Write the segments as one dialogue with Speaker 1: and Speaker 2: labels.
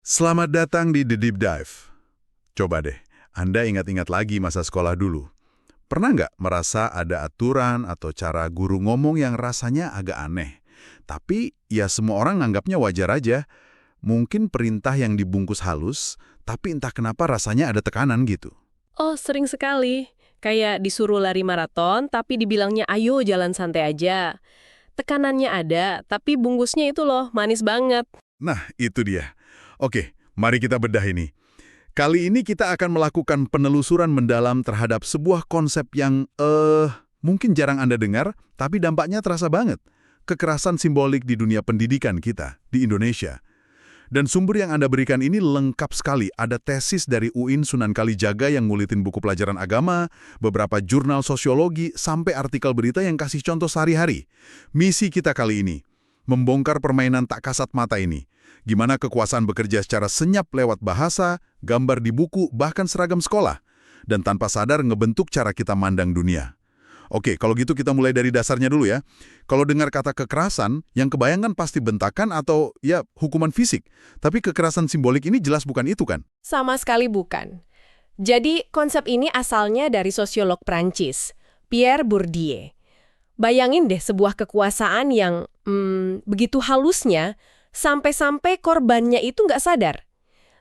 Speaker 1: Selamat datang di The Deep Dive. Coba deh, Anda ingat-ingat lagi masa sekolah dulu. Pernah nggak merasa ada aturan atau cara guru ngomong yang rasanya agak aneh? Tapi ya semua orang nganggapnya wajar aja. Mungkin perintah yang dibungkus halus, tapi entah kenapa rasanya ada tekanan gitu.
Speaker 2: Oh, sering sekali. Kayak disuruh lari maraton, tapi dibilangnya ayo jalan santai aja. Tekanannya ada, tapi bungkusnya itu loh, manis banget.
Speaker 1: Nah, itu dia. Oke, mari kita bedah ini. Kali ini kita akan melakukan penelusuran mendalam terhadap sebuah konsep yang, mungkin jarang Anda dengar, tapi dampaknya terasa banget. Kekerasan simbolik di dunia pendidikan kita, di Indonesia. Dan sumber yang Anda berikan ini lengkap sekali. Ada tesis dari UIN Sunan Kalijaga yang ngulitin buku pelajaran agama, beberapa jurnal sosiologi, sampai artikel berita yang kasih contoh sehari-hari. Misi kita kali ini, membongkar permainan tak kasat mata ini. Gimana kekuasaan bekerja secara senyap lewat bahasa, gambar di buku, bahkan seragam sekolah. Dan tanpa sadar ngebentuk cara kita mandang dunia. Oke, kalau gitu kita mulai dari dasarnya dulu ya. Kalau dengar kata kekerasan, yang kebayangkan pasti bentakan atau ya hukuman fisik. Tapi kekerasan simbolik ini jelas bukan itu kan?
Speaker 2: Sama sekali bukan. Jadi, konsep ini asalnya dari sosiolog Prancis, Pierre Bourdieu. Bayangin deh sebuah kekuasaan yang begitu halusnya, sampai-sampai korbannya itu nggak sadar.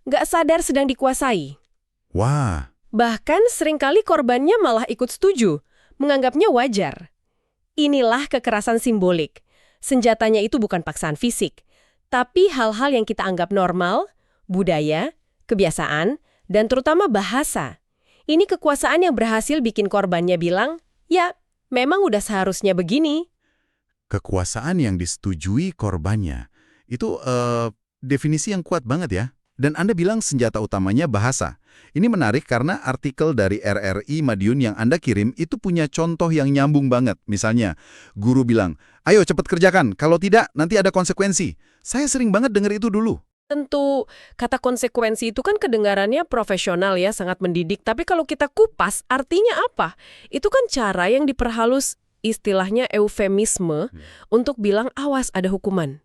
Speaker 2: Nggak sadar sedang dikuasai.
Speaker 1: Wah,
Speaker 2: Bahkan seringkali korbannya malah ikut setuju, menganggapnya wajar. Inilah kekerasan simbolik. Senjatanya itu bukan paksaan fisik, tapi hal-hal yang kita anggap normal, budaya, kebiasaan, dan terutama bahasa. Ini kekuasaan yang berhasil bikin korbannya bilang, ya, memang udah seharusnya begini.
Speaker 1: kekuasaan yang disetujui korbannya. Itu definisi yang kuat banget ya. Dan Anda bilang senjata utamanya bahasa. Ini menarik karena artikel dari RRI Madiun yang Anda kirim itu punya contoh yang nyambung banget. Misalnya, guru bilang, ayo cepat kerjakan, kalau tidak nanti ada konsekuensi. Saya sering banget dengar itu dulu.
Speaker 2: Tentu, kata konsekuensi itu kan kedengarannya profesional ya, sangat mendidik. Tapi kalau kita kupas, artinya apa? Itu kan cara yang diperhalus, istilahnya eufemisme, untuk bilang awas ada hukuman.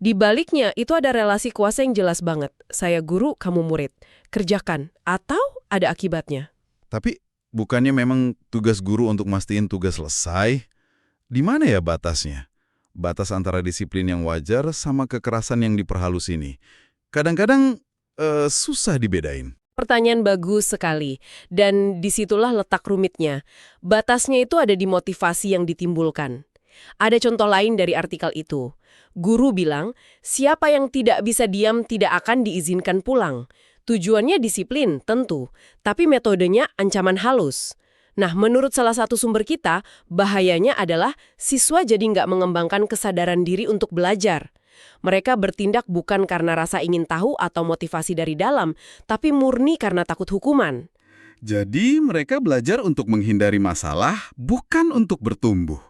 Speaker 2: Di baliknya, itu ada relasi kuasa yang jelas banget. Saya guru, kamu murid. Kerjakan, atau ada akibatnya.
Speaker 1: Tapi bukannya memang tugas guru untuk mastiin tugas selesai? Di mana ya batasnya? Batas antara disiplin yang wajar sama kekerasan yang diperhalus ini. Kadang-kadang susah dibedain.
Speaker 2: Pertanyaan bagus sekali, dan disitulah letak rumitnya. Batasnya itu ada di motivasi yang ditimbulkan. Ada contoh lain dari artikel itu. Guru bilang, siapa yang tidak bisa diam tidak akan diizinkan pulang. Tujuannya disiplin, tentu, tapi metodenya ancaman halus. Nah, menurut salah satu sumber kita, bahayanya adalah siswa jadi nggak mengembangkan kesadaran diri untuk belajar. Mereka bertindak bukan karena rasa ingin tahu atau motivasi dari dalam, tapi murni karena takut hukuman.
Speaker 1: Jadi mereka belajar untuk menghindari masalah, bukan untuk bertumbuh.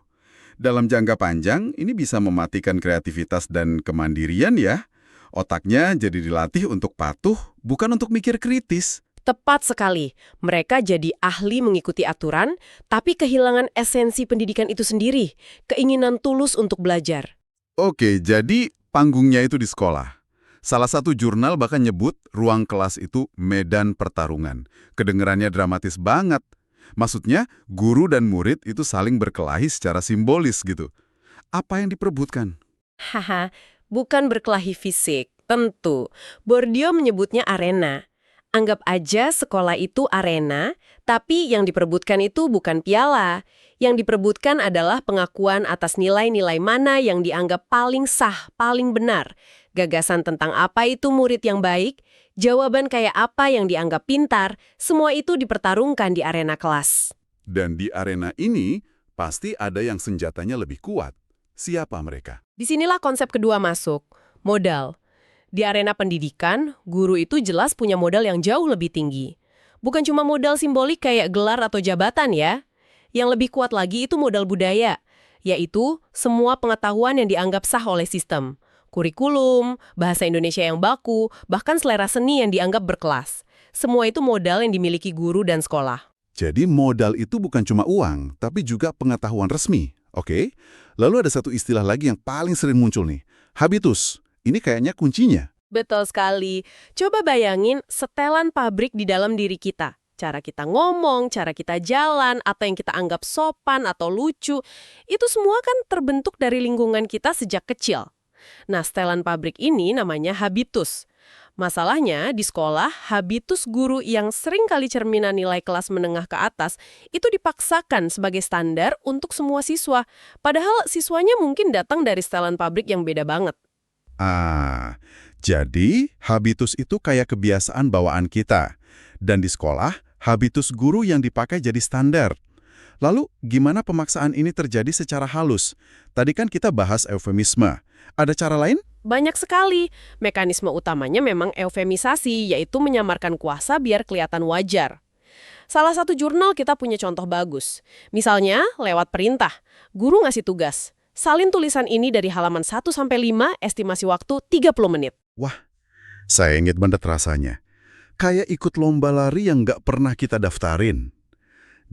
Speaker 1: Dalam jangka panjang, ini bisa mematikan kreativitas dan kemandirian ya. Otaknya jadi dilatih untuk patuh, bukan untuk mikir kritis.
Speaker 2: Tepat sekali, mereka jadi ahli mengikuti aturan, tapi kehilangan esensi pendidikan itu sendiri, keinginan tulus untuk belajar.
Speaker 1: Oke, jadi panggungnya itu di sekolah. Salah satu jurnal bahkan nyebut ruang kelas itu medan pertarungan. Kedengerannya dramatis banget. Maksudnya, guru dan murid itu saling berkelahi secara simbolis gitu. Apa yang diperebutkan?
Speaker 2: Haha, bukan berkelahi fisik, tentu. Bourdieu menyebutnya arena. Anggap aja sekolah itu arena, tapi yang diperebutkan itu bukan piala. Yang diperebutkan adalah pengakuan atas nilai-nilai mana yang dianggap paling sah, paling benar. Gagasan tentang apa itu murid yang baik, jawaban kayak apa yang dianggap pintar, semua itu dipertarungkan di arena kelas.
Speaker 1: Dan di arena ini, pasti ada yang senjatanya lebih kuat. Siapa mereka?
Speaker 2: Disinilah konsep kedua masuk, modal. Di arena pendidikan, guru itu jelas punya modal yang jauh lebih tinggi. Bukan cuma modal simbolik kayak gelar atau jabatan ya. Yang lebih kuat lagi itu modal budaya, yaitu semua pengetahuan yang dianggap sah oleh sistem. Kurikulum, bahasa Indonesia yang baku, bahkan selera seni yang dianggap berkelas. Semua itu modal yang dimiliki guru dan sekolah.
Speaker 1: Jadi modal itu bukan cuma uang, tapi juga pengetahuan resmi. Oke? Lalu ada satu istilah lagi yang paling sering muncul nih. Habitus. Ini kayaknya kuncinya.
Speaker 2: Betul sekali. Coba bayangin setelan pabrik di dalam diri kita. Cara kita ngomong, cara kita jalan, atau yang kita anggap sopan atau lucu, itu semua kan terbentuk dari lingkungan kita sejak kecil. Nah, setelan pabrik ini namanya habitus. Masalahnya, di sekolah, habitus guru yang sering kali cerminan nilai kelas menengah ke atas itu dipaksakan sebagai standar untuk semua siswa. Padahal siswanya mungkin datang dari setelan pabrik yang beda banget.
Speaker 1: Ah, jadi habitus itu kayak kebiasaan bawaan kita. Dan di sekolah, habitus guru yang dipakai jadi standar. Lalu, gimana pemaksaan ini terjadi secara halus? Tadi kan kita bahas eufemisme. Ada cara lain?
Speaker 2: Banyak sekali. Mekanisme utamanya memang eufemisasi, yaitu menyamarkan kuasa biar kelihatan wajar. Salah satu jurnal kita punya contoh bagus. Misalnya, lewat perintah. Guru ngasih tugas. Salin tulisan ini dari halaman 1-5, estimasi waktu 30 menit.
Speaker 1: Wah, saya ingat banget rasanya. Kayak ikut lomba lari yang nggak pernah kita daftarin.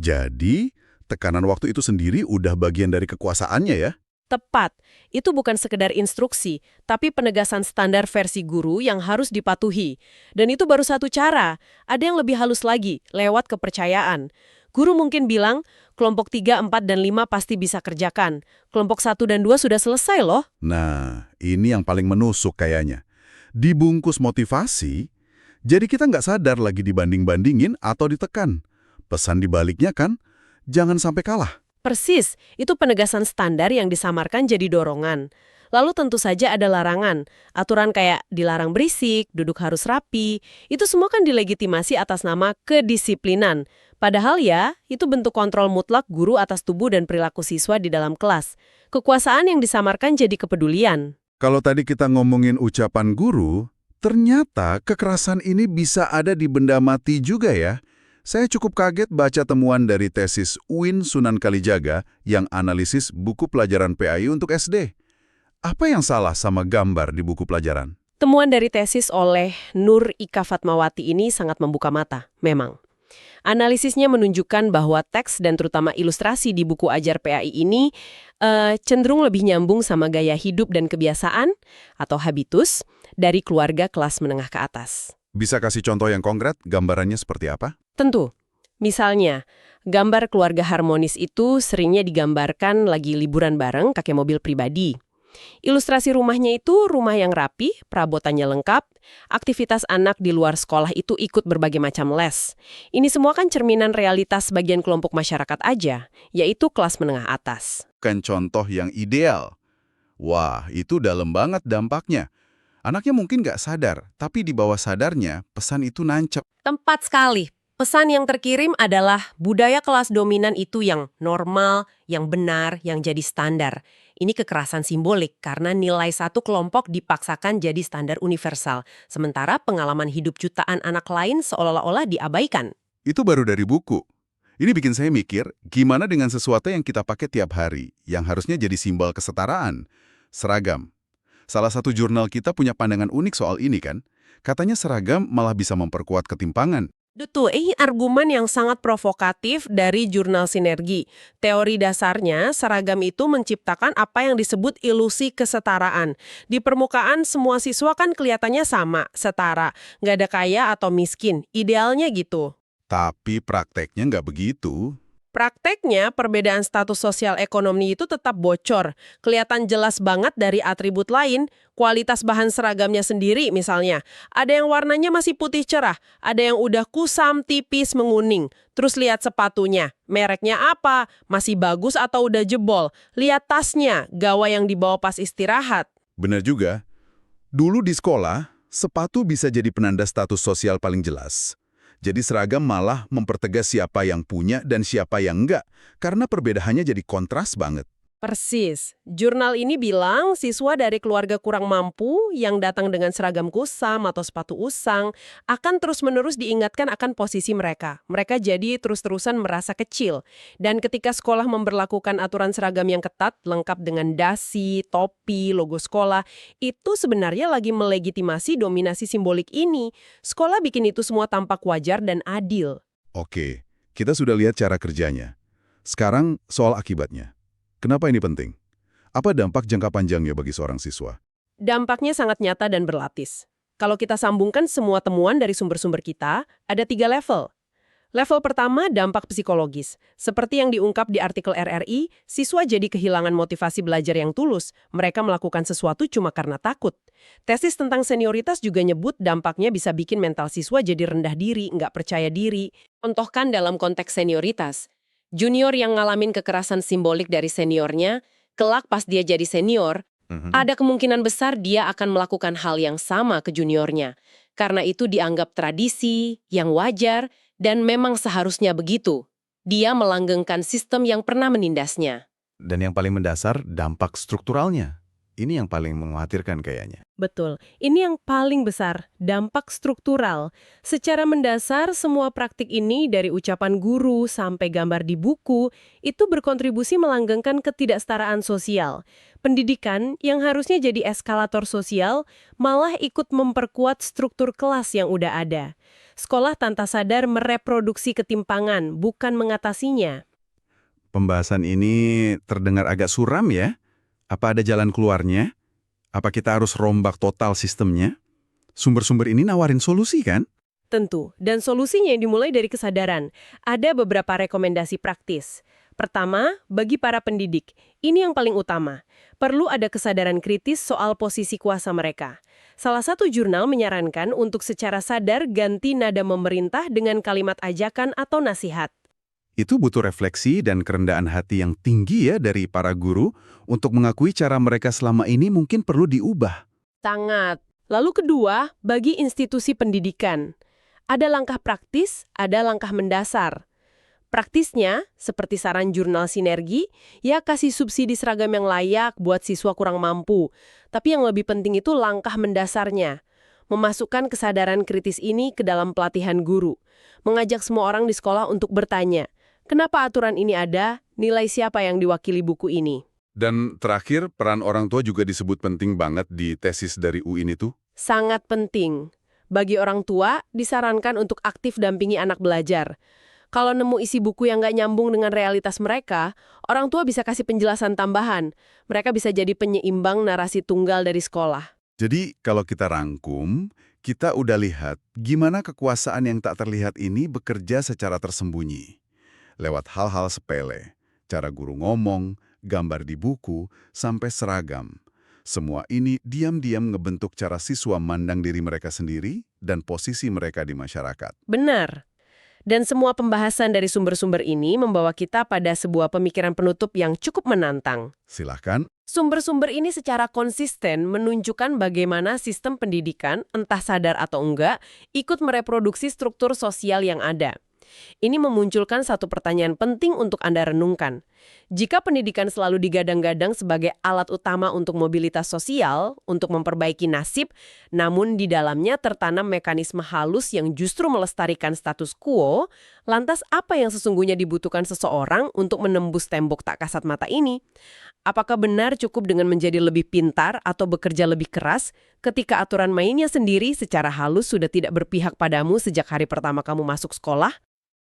Speaker 1: Jadi, tekanan waktu itu sendiri udah bagian dari kekuasaannya ya?
Speaker 2: Tepat. Itu bukan sekedar instruksi, tapi penegasan standar versi guru yang harus dipatuhi. Dan itu baru satu cara. Ada yang lebih halus lagi, lewat kepercayaan. Guru mungkin bilang, kelompok 3, 4, dan 5 pasti bisa kerjakan. Kelompok 1 dan 2 sudah selesai loh.
Speaker 1: Nah, ini yang paling menusuk kayaknya. Dibungkus motivasi, jadi kita nggak sadar lagi dibanding-bandingin atau ditekan. Pesan dibaliknya kan, jangan sampai kalah.
Speaker 2: Persis, itu penegasan standar yang disamarkan jadi dorongan. Lalu tentu saja ada larangan. Aturan kayak dilarang berisik, duduk harus rapi, itu semua kan dilegitimasi atas nama kedisiplinan. Padahal ya, itu bentuk kontrol mutlak guru atas tubuh dan perilaku siswa di dalam kelas. Kekuasaan yang disamarkan jadi kepedulian.
Speaker 1: Kalau tadi kita ngomongin ucapan guru, ternyata kekerasan ini bisa ada di benda mati juga ya. Saya cukup kaget baca temuan dari tesis UIN Sunan Kalijaga yang analisis buku pelajaran PAI untuk SD. Apa yang salah sama gambar di buku pelajaran?
Speaker 2: Temuan dari tesis oleh Nur Ika Fatmawati ini sangat membuka mata, memang. Analisisnya menunjukkan bahwa teks dan terutama ilustrasi di buku ajar PAI ini cenderung lebih nyambung sama gaya hidup dan kebiasaan atau habitus dari keluarga kelas menengah ke atas.
Speaker 1: Bisa kasih contoh yang konkret, gambarannya seperti apa?
Speaker 2: Tentu. Misalnya, gambar keluarga harmonis itu seringnya digambarkan lagi liburan bareng pakai mobil pribadi. Ilustrasi rumahnya itu rumah yang rapi, perabotannya lengkap, aktivitas anak di luar sekolah itu ikut berbagai macam les. Ini semua kan cerminan realitas sebagian kelompok masyarakat aja, yaitu kelas menengah atas.
Speaker 1: Kan contoh yang ideal. Wah, itu dalam banget dampaknya. Anaknya mungkin nggak sadar, tapi di bawah sadarnya pesan itu nancep.
Speaker 2: Tepat sekali. Pesan yang terkirim adalah budaya kelas dominan itu yang normal, yang benar, yang jadi standar. Ini kekerasan simbolik karena nilai satu kelompok dipaksakan jadi standar universal, sementara pengalaman hidup jutaan anak lain seolah-olah diabaikan.
Speaker 1: Itu baru dari buku. Ini bikin saya mikir, gimana dengan sesuatu yang kita pakai tiap hari, yang harusnya jadi simbol kesetaraan? Seragam. Salah satu jurnal kita punya pandangan unik soal ini kan? Katanya seragam malah bisa memperkuat ketimpangan.
Speaker 2: Betul, ini argumen yang sangat provokatif dari jurnal Sinergi. Teori dasarnya, seragam itu menciptakan apa yang disebut ilusi kesetaraan. Di permukaan, semua siswa kan kelihatannya sama, setara. Nggak ada kaya atau miskin, idealnya gitu.
Speaker 1: Tapi prakteknya nggak begitu.
Speaker 2: Prakteknya, perbedaan status sosial ekonomi itu tetap bocor. Kelihatan jelas banget dari atribut lain, kualitas bahan seragamnya sendiri misalnya. Ada yang warnanya masih putih cerah, ada yang udah kusam, tipis, menguning. Terus lihat sepatunya, mereknya apa, masih bagus atau udah jebol. Lihat tasnya, gawai yang dibawa pas istirahat.
Speaker 1: Benar juga. Dulu di sekolah, sepatu bisa jadi penanda status sosial paling jelas. Jadi seragam malah mempertegas siapa yang punya dan siapa yang enggak, karena perbedaannya jadi kontras banget.
Speaker 2: Persis. Jurnal ini bilang siswa dari keluarga kurang mampu yang datang dengan seragam kusam atau sepatu usang akan terus-menerus diingatkan akan posisi mereka. Mereka jadi terus-terusan merasa kecil. Dan ketika sekolah memberlakukan aturan seragam yang ketat, lengkap dengan dasi, topi, logo sekolah, itu sebenarnya lagi melegitimasi dominasi simbolik ini. Sekolah bikin itu semua tampak wajar dan adil.
Speaker 1: Oke, kita sudah lihat cara kerjanya. Sekarang soal akibatnya. Kenapa ini penting? Apa dampak jangka panjangnya bagi seorang siswa?
Speaker 2: Dampaknya sangat nyata dan berlapis. Kalau kita sambungkan semua temuan dari sumber-sumber kita, ada 3 level. Level pertama, dampak psikologis. Seperti yang diungkap di artikel RRI, siswa jadi kehilangan motivasi belajar yang tulus. Mereka melakukan sesuatu cuma karena takut. Tesis tentang senioritas juga nyebut dampaknya bisa bikin mental siswa jadi rendah diri, nggak percaya diri. Contohkan dalam konteks senioritas. Junior yang ngalamin kekerasan simbolik dari seniornya, kelak pas dia jadi senior, ada kemungkinan besar dia akan melakukan hal yang sama ke juniornya. Karena itu dianggap tradisi, yang wajar, dan memang seharusnya begitu. Dia melanggengkan sistem yang pernah menindasnya.
Speaker 1: Dan yang paling mendasar, dampak strukturalnya. Ini yang paling mengkhawatirkan kayaknya.
Speaker 2: Betul. Ini yang paling besar, dampak struktural. Secara mendasar, semua praktik ini dari ucapan guru sampai gambar di buku, itu berkontribusi melanggengkan ketidaksetaraan sosial. Pendidikan yang harusnya jadi eskalator sosial, malah ikut memperkuat struktur kelas yang udah ada. Sekolah tanpa sadar mereproduksi ketimpangan, bukan mengatasinya.
Speaker 1: Pembahasan ini terdengar agak suram ya? Apa ada jalan keluarnya? Apa kita harus rombak total sistemnya? Sumber-sumber ini nawarin solusi kan?
Speaker 2: Tentu, dan solusinya dimulai dari kesadaran. Ada beberapa rekomendasi praktis. Pertama, bagi para pendidik, ini yang paling utama. Perlu ada kesadaran kritis soal posisi kuasa mereka. Salah satu jurnal menyarankan untuk secara sadar ganti nada memerintah dengan kalimat ajakan atau nasihat.
Speaker 1: Itu butuh refleksi dan kerendahan hati yang tinggi ya dari para guru untuk mengakui cara mereka selama ini mungkin perlu diubah.
Speaker 2: Sangat. Lalu kedua, bagi institusi pendidikan. Ada langkah praktis, ada langkah mendasar. Praktisnya, seperti saran jurnal Sinergi, ya kasih subsidi seragam yang layak buat siswa kurang mampu. Tapi yang lebih penting itu langkah mendasarnya. Memasukkan kesadaran kritis ini ke dalam pelatihan guru. Mengajak semua orang di sekolah untuk bertanya, kenapa aturan ini ada? Nilai siapa yang diwakili buku ini?
Speaker 1: Dan terakhir, peran orang tua juga disebut penting banget di tesis dari UIN itu.
Speaker 2: Sangat penting. Bagi orang tua, disarankan untuk aktif dampingi anak belajar. Kalau nemu isi buku yang nggak nyambung dengan realitas mereka, orang tua bisa kasih penjelasan tambahan. Mereka bisa jadi penyeimbang narasi tunggal dari sekolah.
Speaker 1: Jadi, kalau kita rangkum, kita udah lihat gimana kekuasaan yang tak terlihat ini bekerja secara tersembunyi. Lewat hal-hal sepele, cara guru ngomong, gambar di buku, sampai seragam. Semua ini diam-diam ngebentuk cara siswa mandang diri mereka sendiri dan posisi mereka di masyarakat.
Speaker 2: Benar. Dan semua pembahasan dari sumber-sumber ini membawa kita pada sebuah pemikiran penutup yang cukup menantang.
Speaker 1: Silahkan.
Speaker 2: Sumber-sumber ini secara konsisten menunjukkan bagaimana sistem pendidikan, entah sadar atau enggak, ikut mereproduksi struktur sosial yang ada. Ini memunculkan satu pertanyaan penting untuk Anda renungkan. Jika pendidikan selalu digadang-gadang sebagai alat utama untuk mobilitas sosial, untuk memperbaiki nasib, namun di dalamnya tertanam mekanisme halus yang justru melestarikan status quo, lantas apa yang sesungguhnya dibutuhkan seseorang untuk menembus tembok tak kasat mata ini? Apakah benar cukup dengan menjadi lebih pintar atau bekerja lebih keras ketika aturan mainnya sendiri secara halus sudah tidak berpihak padamu sejak hari pertama kamu masuk sekolah?